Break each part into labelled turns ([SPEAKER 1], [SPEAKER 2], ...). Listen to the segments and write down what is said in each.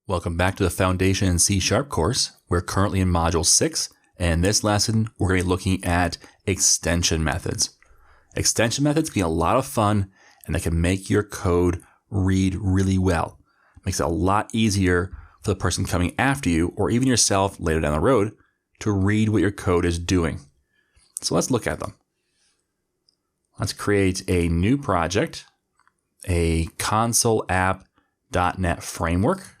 [SPEAKER 1] Welcome back to the Foundation in C# course. We're currently in Module 6, and in this lesson, we're going to be looking at extension methods. Extension methods can be a lot of fun, and they can make your code read really well. It makes it a lot easier for the person coming after you, or even yourself later down the road, to read what your code is doing. So let's look at them. Let's create a new project, a console app.NET framework.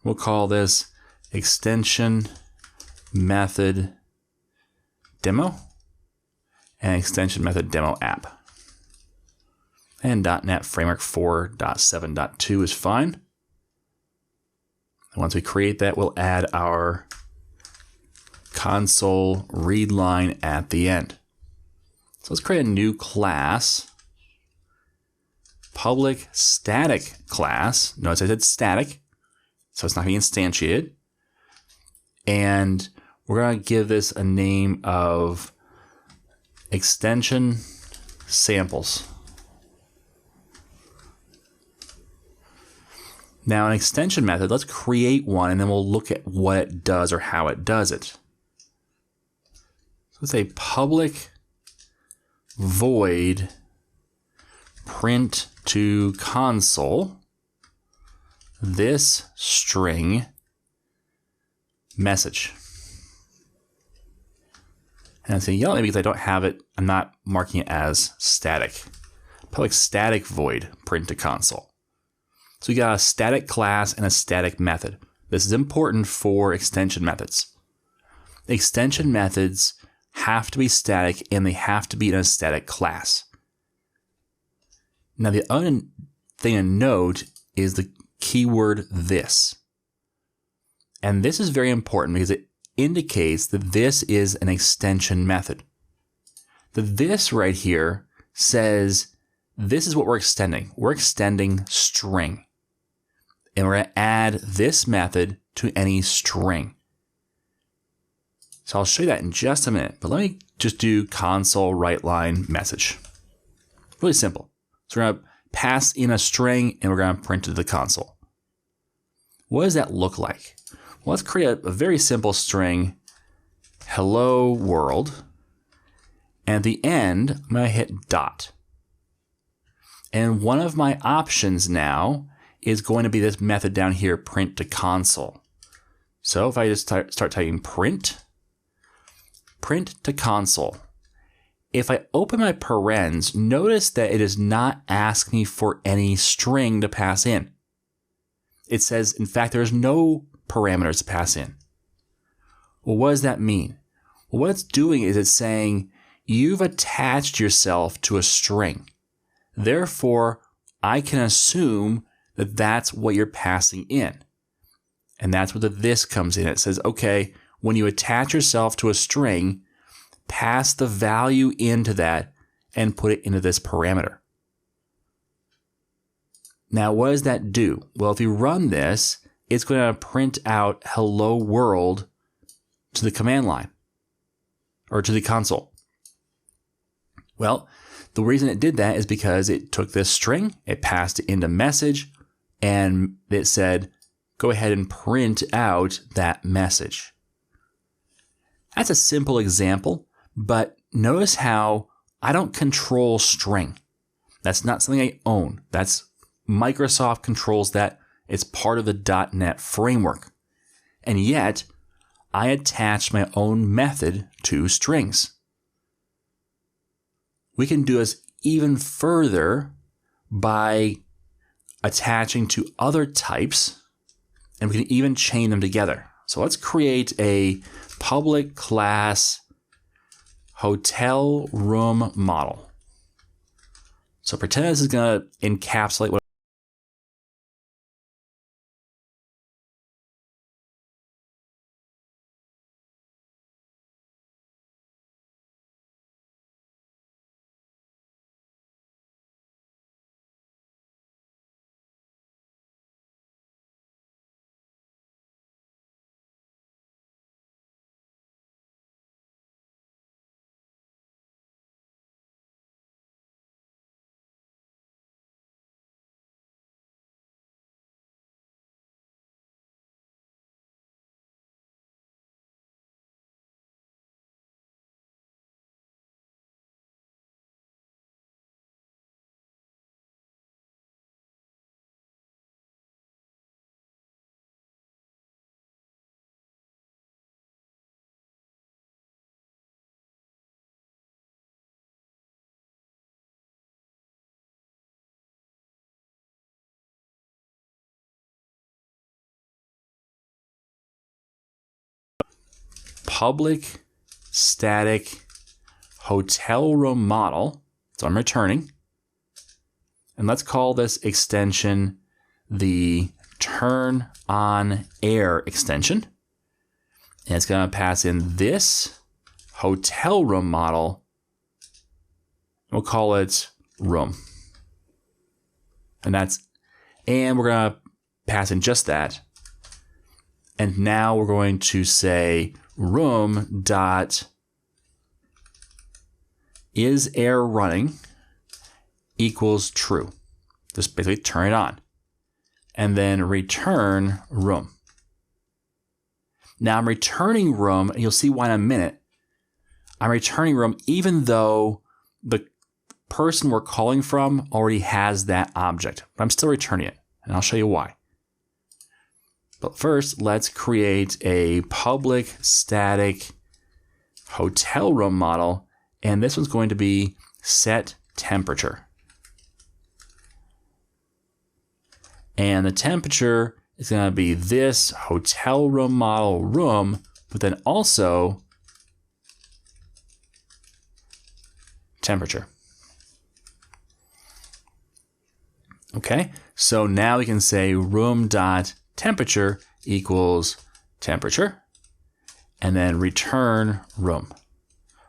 [SPEAKER 1] We'll call this extension method demo and extension method demo app. And .NET Framework 4.7.2 is fine. And once we create that, we'll add our console read line at the end. So let's create a new class, public static class. Notice I said static, so it's not going to be instantiated. And we're going to give this a name of extension samples. Now, an extension method, let's create one, and then we'll look at what it does or how it does it. So let's say public void print to console this string message. And I'm saying yellow maybe because I don't have it, I'm not marking it as static. Public static void print to console. So we got a static class and a static method. This is important for extension methods. Extension methods have to be static and they have to be in a static class. Now the other thing to note is the keyword this. And this is very important because it indicates that this is an extension method. The this right here says this is what we're extending. We're extending string. And we're going to add this method to any string. So I'll show you that in just a minute, but let me just do console write line message. Really simple. So we're going to pass in a string and we're going to print to the console. What does that look like? Well, let's create a very simple string, hello world. And at the end, I'm going to hit dot. And one of my options now is going to be this method down here, print to console. So if I just start typing print to console. If I open my parens, notice that it does not ask me for any string to pass in. It says, in fact, there's no parameters to pass in. Well, what does that mean? Well, what it's doing is it's saying you've attached yourself to a string. Therefore, I can assume that that's what you're passing in. And that's where the this comes in. It says, okay, when you attach yourself to a string, pass the value into that and put it into this parameter. Now, what does that do? Well, if you run this, it's going to print out hello world to the command line or to the console. Well, the reason it did that is because it took this string, it passed it into message, and it said, go ahead and print out that message. That's a simple example, but notice how I don't control string. That's not something I own. That's Microsoft controls that. It's part of the .NET framework. And yet, I attach my own method to strings. We can do this even further by attaching to other types, and we can even chain them together. So let's create a public class hotel room model. So pretend this is going to encapsulate what public static hotel room model. So I'm returning. And let's call this extension the turn on air extension. And it's going to pass in this hotel room model. We'll call it room. And we're going to pass in just that. And now we're going to say room dot is air running equals true. Just basically turn it on. And then return room. Now I'm returning room, and you'll see why in a minute. I'm returning room even though the person we're calling from already has that object. But I'm still returning it, and I'll show you why. But first, let's create a public static hotel room model, and this one's going to be set temperature. And the temperature is going to be this hotel room model room, but then also temperature. Okay, so now we can say room dot temperature equals temperature, and then return room.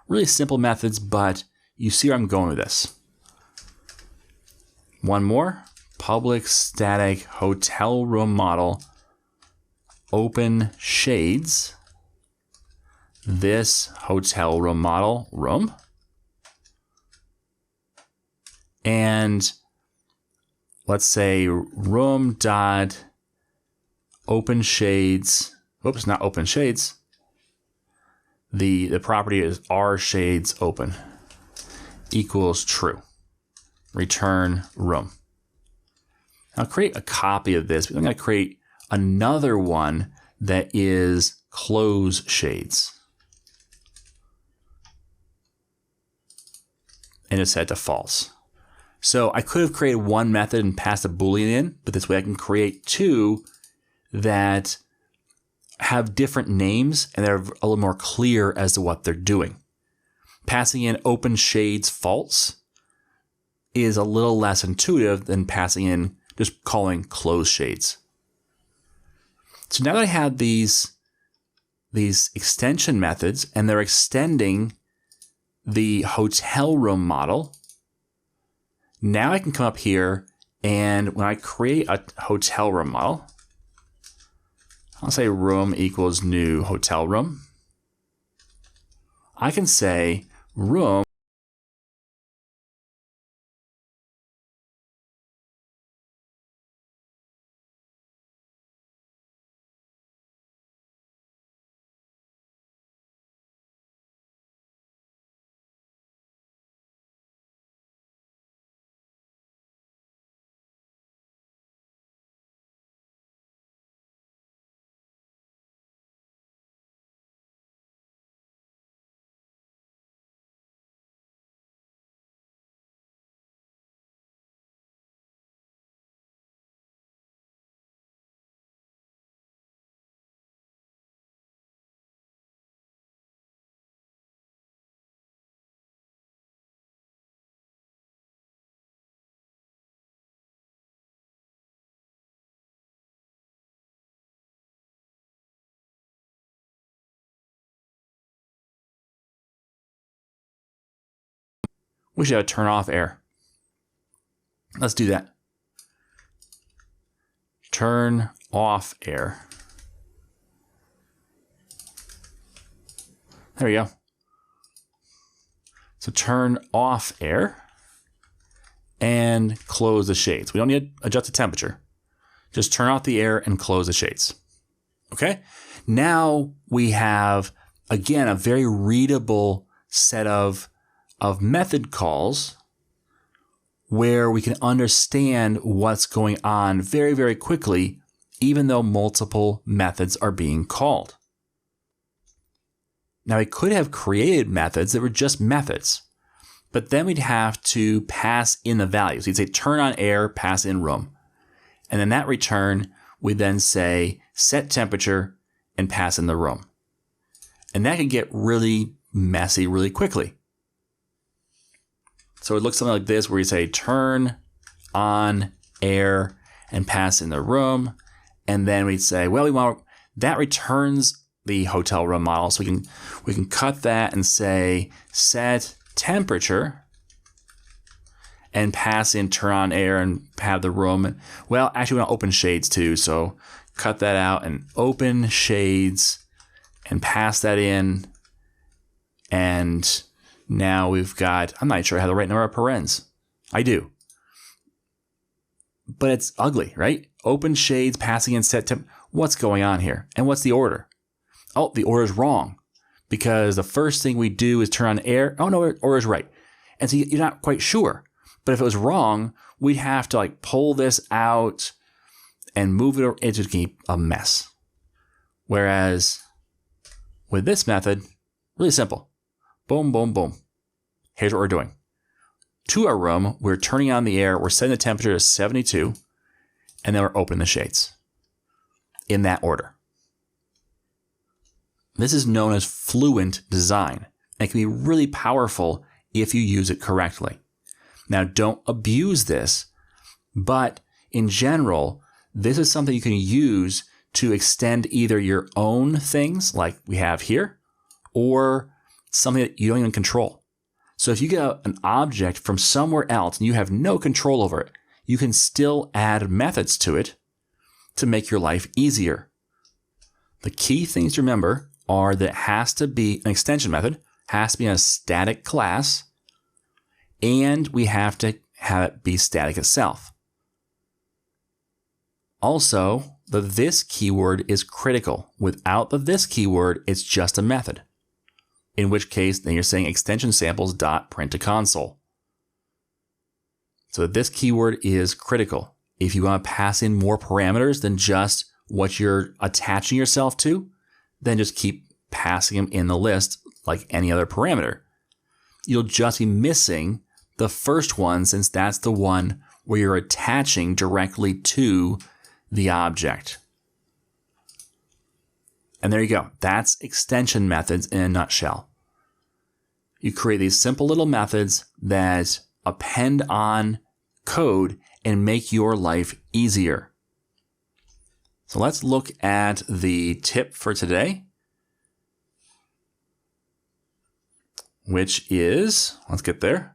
[SPEAKER 1] Really simple methods, but you see where I'm going with this. One more, public static hotel room model, open shades, this hotel room model room, and let's say room dot open shades. Oops, not open shades. The property is R shades open equals true. Return room. I'll create a copy of this, but I'm going to create another one that is close shades. And it's set to false. So I could have created one method and passed a Boolean in, but this way I can create two that have different names and they're a little more clear as to what they're doing. Passing in open shades false is a little less intuitive than passing in just calling closed shades. So now that I have these extension methods and they're extending the hotel room model, now I can come up here and when I create a hotel room model, I'll say room equals new hotel room. I can say room we should have turn off air. Let's do that. Turn off air. There we go. So turn off air and close the shades. We don't need to adjust the temperature. Just turn off the air and close the shades. Okay? Now we have, again, a very readable set of method calls where we can understand what's going on very, very quickly, even though multiple methods are being called. Now, we could have created methods that were just methods, but then we'd have to pass in the values. You'd say turn on air, pass in room. And then that return, we then say set temperature and pass in the room. And that can get really messy really quickly. So it looks something like this, where you say turn on air and pass in the room. And then we'd say, well, we want that returns the hotel room model. So we can cut that and say set temperature and pass in turn on air and have the room. Well, actually we want to open shades too. So cut that out and open shades and pass that in. And now we've got, I'm not sure I have the right number of parens. I do. But it's ugly, right? Open shades, passing in set temp. What's going on here? And what's the order? Oh, the order is wrong, because the first thing we do is turn on air. Oh, no, order is right. And so you're not quite sure. But if it was wrong, we'd have to like pull this out and move it. It would keep a mess. Whereas with this method, really simple. Boom, boom, boom. Here's what we're doing. To our room, we're turning on the air. We're setting the temperature to 72. And then we're opening the shades. In that order. This is known as fluent design. And it can be really powerful if you use it correctly. Now, don't abuse this. But in general, this is something you can use to extend either your own things like we have here, or something that you don't even control. So if you get an object from somewhere else and you have no control over it, you can still add methods to it to make your life easier. The key things to remember are that it has to be an extension method, has to be in a static class, and we have to have it be static itself. Also, the this keyword is critical. Without the this keyword, it's just a method. In which case, then you're saying extension samples dot print to console. So this keyword is critical. If you want to pass in more parameters than just what you're attaching yourself to, then just keep passing them in the list like any other parameter. You'll just be missing the first one, since that's the one where you're attaching directly to the object. And there you go. That's extension methods in a nutshell. You create these simple little methods that append on code and make your life easier. So let's look at the tip for today, which is, let's get there.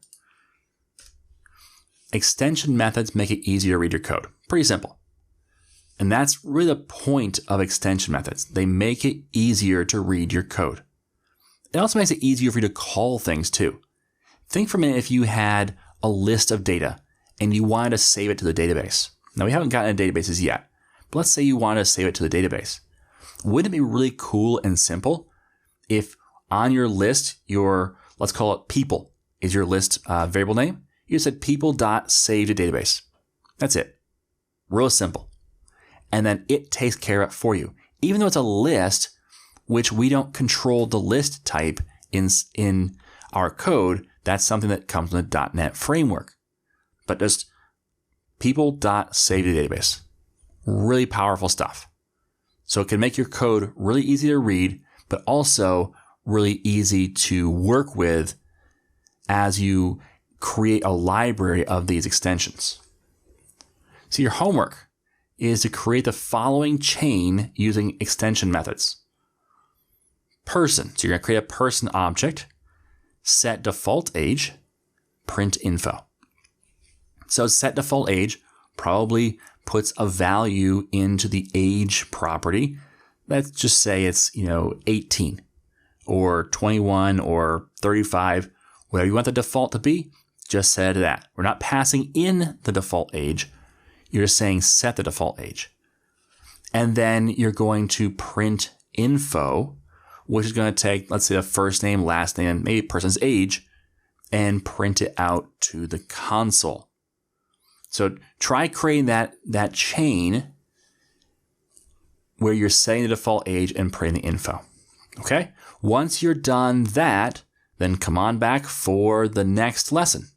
[SPEAKER 1] Extension methods make it easier to read your code. Pretty simple. And that's really the point of extension methods. They make it easier to read your code. It also makes it easier for you to call things too. Think for a minute if you had a list of data and you wanted to save it to the database. Now, we haven't gotten into databases yet, but let's say you wanted to save it to the database. Wouldn't it be really cool and simple if on your list, let's call it people, is your list variable name? You said people.save to database. That's it. Real simple. And then it takes care of it for you. Even though it's a list, which we don't control the list type in our code, that's something that comes in the .NET framework. But just people.save to database. Really powerful stuff. So it can make your code really easy to read, but also really easy to work with as you create a library of these extensions. So your homework is to create the following chain using extension methods. Person. So you're going to create a person object, set default age, print info. So set default age probably puts a value into the age property. Let's just say it's, 18 or 21 or 35, whatever you want the default to be, just set that. We're not passing in the default age. You're just saying set the default age. And then you're going to print info, which is going to take, let's say, the first name, last name, maybe person's age, and print it out to the console. So try creating that chain where you're setting the default age and printing the info. Okay? Once you're done that, then come on back for the next lesson.